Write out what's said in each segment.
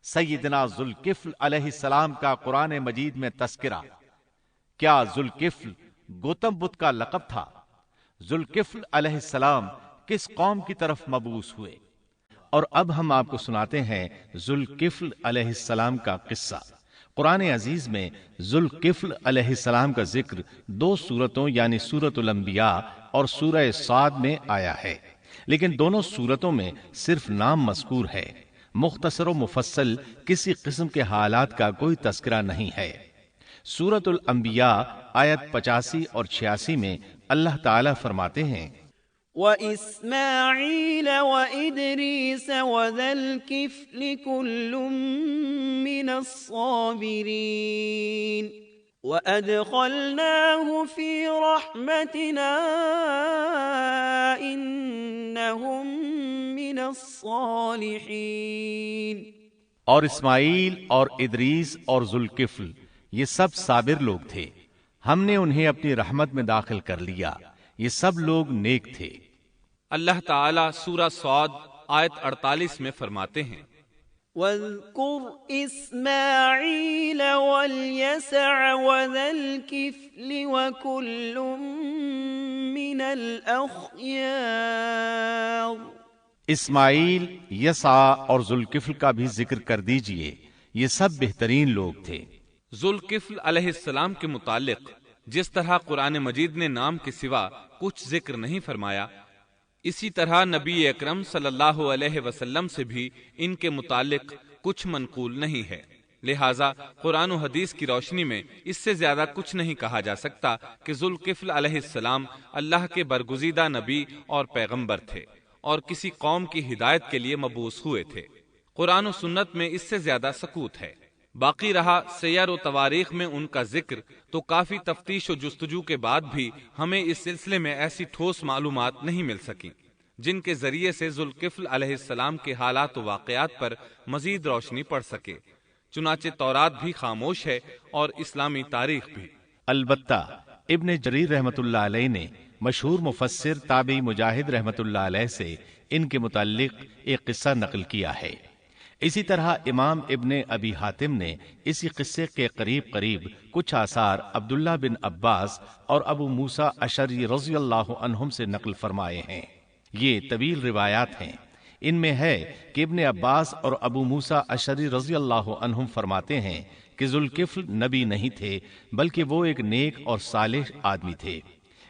سیدنا ذوالکفل علیہ السلام کا قرآن مجید میں تذکرہ۔ کیا ذوالکفل گوتم بدھ کا لقب تھا؟ ذوالکفل علیہ السلام کس قوم کی طرف مبعوث ہوئے؟ اور اب ہم آپ کو سناتے ہیں ذوالکفل علیہ السلام کا قصہ۔ قرآن عزیز میں ذوالکفل علیہ السلام کا ذکر 2 سورتوں یعنی سورۃ الانبیاء اور سورہ صاد میں آیا ہے، لیکن دونوں سورتوں میں صرف نام مذکور ہے، مختصر و مفصل کسی قسم کے حالات کا کوئی تذکرہ نہیں ہے۔ سورۃ الانبیاء آیت 85 اور 86 میں اللہ تعالیٰ فرماتے ہیں وَإِسْمَاعِيلَ وَإِدْرِيسَ وَذَا الْكِفْلِ كُلٌّ مِّنَ الصَّابِرِينَ وَأَدْخَلْنَاهُ فِي رَحْمَتِنَا إِنَّهُم مِّنَ الصَّالِحِينَ۔ اور اسماعیل اور ادریس اور ذوالکفل یہ سب صابر لوگ تھے، ہم نے انہیں اپنی رحمت میں داخل کر لیا، یہ سب لوگ نیک تھے۔ اللہ تعالیٰ سورہ صاد آیت 48 میں فرماتے ہیں وَاذْكُرْ إِسْمَاعِيلَ وَالْيَسَعَ وَذَا الْكِفْلِ وَكُلٌّ مِّنَ الْأَخْيَارِ۔ اسماعیل، یسع اور ذوالکفل کا بھی ذکر کر دیجئے، یہ سب بہترین لوگ تھے۔ ذوالکفل علیہ السلام کے متعلق جس طرح قرآن مجید نے نام کے سوا کچھ ذکر نہیں فرمایا، اسی طرح نبی اکرم صلی اللہ علیہ وسلم سے بھی ان کے متعلق کچھ منقول نہیں ہے، لہٰذا قرآن و حدیث کی روشنی میں اس سے زیادہ کچھ نہیں کہا جا سکتا کہ ذوالکفل علیہ السلام اللہ کے برگزیدہ نبی اور پیغمبر تھے اور کسی قوم کی ہدایت کے لیے مبعوث ہوئے تھے۔ قرآن و سنت میں اس سے زیادہ سکوت ہے۔ باقی رہا سیر و تواریخ میں ان کا ذکر، تو کافی تفتیش و جستجو کے بعد بھی ہمیں اس سلسلے میں ایسی ٹھوس معلومات نہیں مل سکیں جن کے ذریعے سے ذوالکفل علیہ السلام کے حالات و واقعات پر مزید روشنی پڑ سکے، چنانچہ تورات بھی خاموش ہے اور اسلامی تاریخ بھی۔ البتہ ابن جریر رحمۃ اللہ علیہ نے مشہور مفسر تابعی مجاہد رحمۃ اللہ علیہ سے ان کے متعلق ایک قصہ نقل کیا ہے۔ اسی طرح امام ابن ابی حاتم نے اسی قصے کے قریب کچھ آثار عبداللہ بن عباس اور ابو موسیٰ اشعری رضی اللہ عنہم سے نقل فرمائے ہیں۔ یہ طویل روایات ہیں۔ ان میں ہے کہ ابن عباس اور ابو موسیٰ اشعری رضی اللہ عنہم فرماتے ہیں کہ ذوالکفل نبی نہیں تھے، بلکہ وہ ایک نیک اور صالح آدمی تھے،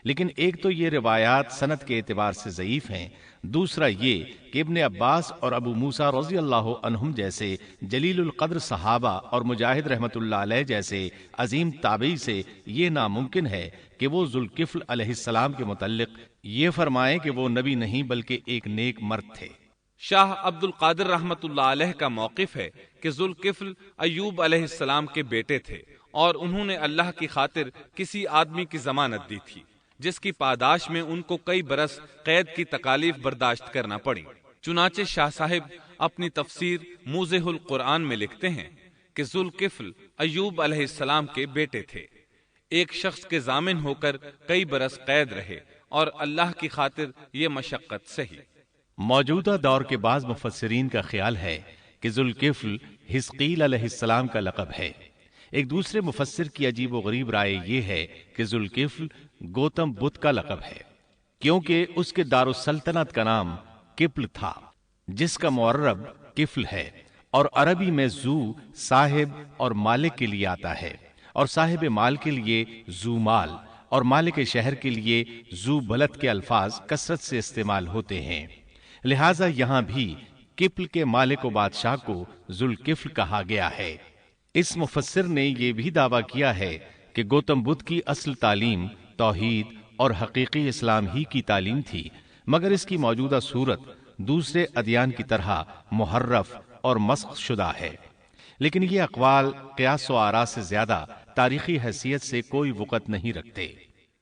لیکن ایک تو یہ روایات سند کے اعتبار سے ضعیف ہیں، دوسرا یہ کہ ابن عباس اور ابو موسیٰ رضی اللہ عنہم جیسے جلیل القدر صحابہ اور مجاہد رحمۃ اللہ علیہ جیسے عظیم تابعی سے یہ ناممکن ہے کہ وہ ذوالکفل علیہ السلام کے متعلق یہ فرمائیں کہ وہ نبی نہیں بلکہ ایک نیک مرد تھے۔ شاہ عبد القادر رحمۃ اللہ علیہ کا موقف ہے کہ ذوالکفل ایوب علیہ السلام کے بیٹے تھے اور انہوں نے اللہ کی خاطر کسی آدمی کی ضمانت دی تھی جس کی پاداش میں ان کو کئی برس قید کی تکالیف برداشت کرنا پڑی۔ چنانچہ شاہ صاحب اپنی تفسیر موضح القرآن میں لکھتے ہیں کہ ذوالکفل ایوب علیہ السلام کے بیٹے تھے، ایک شخص کے ضامن ہو کر کئی برس قید رہے اور اللہ کی خاطر یہ مشقت سہی۔ موجودہ دور کے بعض مفسرین کا خیال ہے کہ ذوالکفل حزقیل علیہ السلام کا لقب ہے۔ ایک دوسرے مفسر کی عجیب و غریب رائے یہ ہے کہ ذوالکفل گوتم بدھ کا لقب ہے، کیونکہ اس کے دارالسلطنت کا نام کپل تھا، جس کا معرب کفل ہے، اور عربی میں ذو صاحب اور مالک کے لیے آتا ہے، اور صاحب مال کے لیے ذو مال اور مالک شہر کے لیے ذو بلد کے الفاظ کثرت سے استعمال ہوتے ہیں، لہٰذا یہاں بھی کپل کے مالک و بادشاہ کو ذوالکفل کہا گیا ہے۔ اس مفسر نے یہ بھی دعویٰ کیا ہے کہ گوتم بدھ کی اصل تعلیم توحید اور حقیقی اسلام ہی کی تعلیم تھی، مگر اس کی موجودہ صورت دوسرے ادیان کی طرح محرف اور مسخ شدہ ہے، لیکن یہ اقوال قیاس و آراء سے زیادہ تاریخی حیثیت سے کوئی وقت نہیں رکھتے۔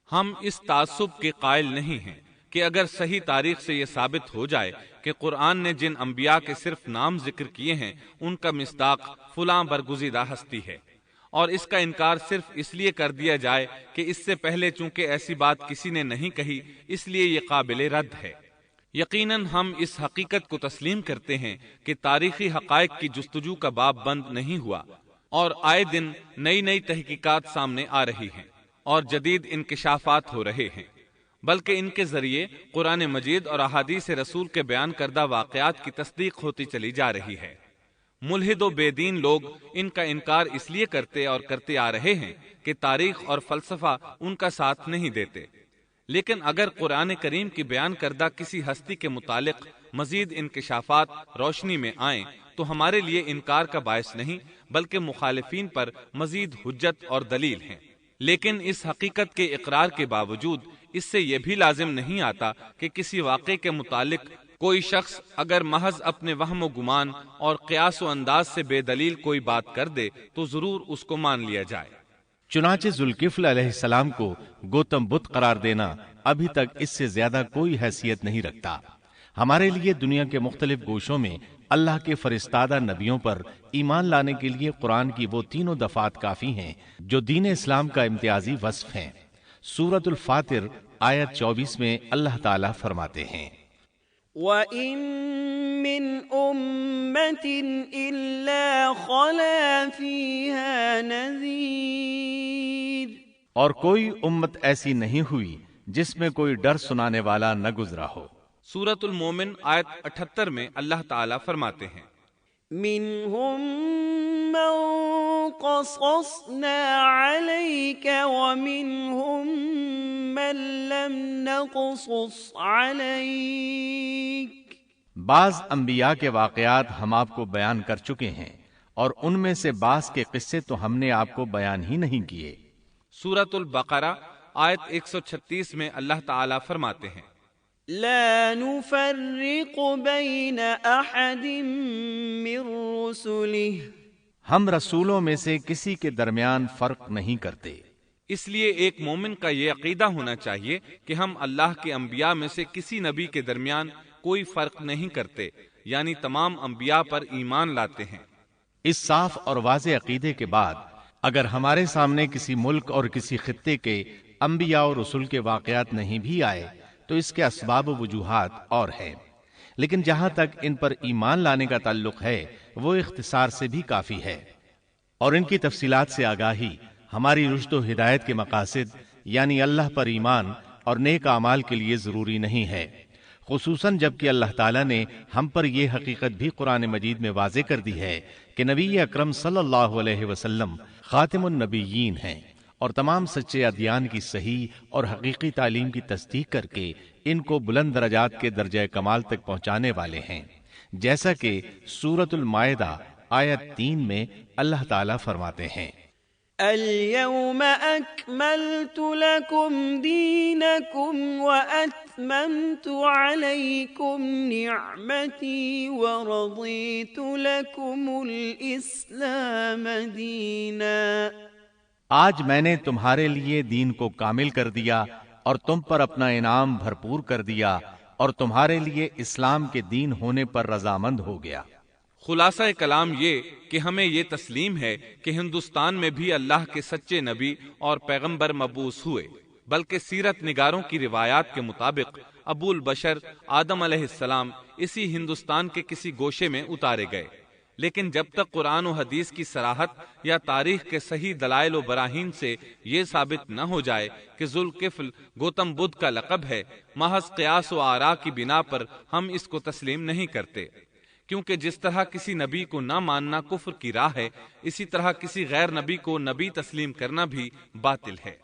ہم اس تعصب کے قائل نہیں ہیں کہ اگر صحیح تاریخ سے یہ ثابت ہو جائے کہ قرآن نے جن انبیاء کے صرف نام ذکر کیے ہیں ان کا مصداق فلاں برگزیدہ ہستی ہے، اور اس کا انکار صرف اس لیے کر دیا جائے کہ اس سے پہلے چونکہ ایسی بات کسی نے نہیں کہی اس لیے یہ قابل رد ہے، یقیناً ہم اس حقیقت کو تسلیم کرتے ہیں کہ تاریخی حقائق کی جستجو کا باب بند نہیں ہوا اور آئے دن نئی نئی تحقیقات سامنے آ رہی ہیں اور جدید انکشافات ہو رہے ہیں، بلکہ ان کے ذریعے قرآن مجید اور احادیث رسول کے بیان کردہ واقعات کی تصدیق ہوتی چلی جا رہی ہے۔ ملحد و بے دین لوگ ان کا انکار اس لیے کرتے اور کرتے آ رہے ہیں کہ تاریخ اور فلسفہ ان کا ساتھ نہیں دیتے، لیکن اگر قرآن کریم کی بیان کردہ کسی ہستی کے متعلق مزید انکشافات روشنی میں آئیں تو ہمارے لیے انکار کا باعث نہیں بلکہ مخالفین پر مزید حجت اور دلیل ہیں۔ لیکن اس حقیقت کے اقرار کے باوجود اس سے یہ بھی لازم نہیں آتا کہ کسی واقعے کے متعلق کوئی شخص اگر محض اپنے وہم و گمان اور قیاس و انداز سے بے دلیل کوئی بات کر دے تو ضرور اس کو مان لیا جائے۔ چنانچہ ذوالکفل علیہ السلام کو گوتم بدھ قرار دینا ابھی تک اس سے زیادہ کوئی حیثیت نہیں رکھتا۔ ہمارے لیے دنیا کے مختلف گوشوں میں اللہ کے فرستادہ نبیوں پر ایمان لانے کے لیے قرآن کی وہ تینوں دفعات کافی ہیں جو دین اسلام کا امتیازی وصف ہیں۔ سورۃ الفاتر آیت 24 میں اللہ تعالیٰ فرماتے ہیں، وَإِن مِّنْ أُمَّةٍ إِلَّا خَلَا فِيهَا نَذِيرٌ، اور کوئی امت ایسی نہیں ہوئی جس میں کوئی ڈر سنانے والا نہ گزرا ہو۔ سورۃ المومن آیت 78 میں اللہ تعالیٰ فرماتے ہیں، مِّنْهُم مَّن قَصَصْنَا عَلَيْكَ وَمِنْهُم مَّن لَّمْ نَقْصُصْ عَلَيْكَ، بعض انبیاء کے واقعات ہم آپ کو بیان کر چکے ہیں اور ان میں سے بعض کے قصے تو ہم نے آپ کو بیان ہی نہیں کیے۔ سورۃ البقرہ آیت 136 میں اللہ تعالیٰ فرماتے ہیں، لا نفرق بین احد من رسله، ہم رسولوں میں سے کسی کے درمیان فرق نہیں کرتے۔ اس لیے ایک مومن کا یہ عقیدہ ہونا چاہیے کہ ہم اللہ کے انبیاء میں سے کسی نبی کے درمیان کوئی فرق نہیں کرتے، یعنی تمام انبیاء پر ایمان لاتے ہیں۔ اس صاف اور واضح عقیدے کے بعد اگر ہمارے سامنے کسی ملک اور کسی خطے کے انبیاء اور رسول کے واقعات نہیں بھی آئے تو اس کے اسباب و وجوہات اور ہیں، لیکن جہاں تک ان پر ایمان لانے کا تعلق ہے وہ اختصار سے بھی کافی ہے، اور ان کی تفصیلات سے آگاہی ہماری رشد و ہدایت کے مقاصد یعنی اللہ پر ایمان اور نیک اعمال کے لیے ضروری نہیں ہے، خصوصاً جبکہ اللہ تعالیٰ نے ہم پر یہ حقیقت بھی قرآن مجید میں واضح کر دی ہے کہ نبی اکرم صلی اللہ علیہ وسلم خاتم النبیین ہیں اور تمام سچے ادیان کی صحیح اور حقیقی تعلیم کی تصدیق کر کے ان کو بلند درجات کے درجہ کمال تک پہنچانے والے ہیں، جیسا کہ سورۃ المائدہ آیت 3 میں اللہ تعالیٰ فرماتے ہیں، اليوم اکملت لکم دینکم واتممت علیکم نعمتی ورضیت لکم الاسلام دینا، آج میں نے تمہارے لیے دین کو کامل کر دیا اور تم پر اپنا انعام بھرپور کر دیا اور تمہارے لیے اسلام کے دین ہونے پر رضامند ہو گیا۔ خلاصہ کلام یہ کہ ہمیں یہ تسلیم ہے کہ ہندوستان میں بھی اللہ کے سچے نبی اور پیغمبر مبعوث ہوئے، بلکہ سیرت نگاروں کی روایات کے مطابق ابو البشر آدم علیہ السلام اسی ہندوستان کے کسی گوشے میں اتارے گئے، لیکن جب تک قرآن و حدیث کی صراحت یا تاریخ کے صحیح دلائل و براہین سے یہ ثابت نہ ہو جائے کہ ذوالکفل گوتم بدھ کا لقب ہے، محض قیاس و آراء کی بنا پر ہم اس کو تسلیم نہیں کرتے، کیونکہ جس طرح کسی نبی کو نہ ماننا کفر کی راہ ہے، اسی طرح کسی غیر نبی کو نبی تسلیم کرنا بھی باطل ہے۔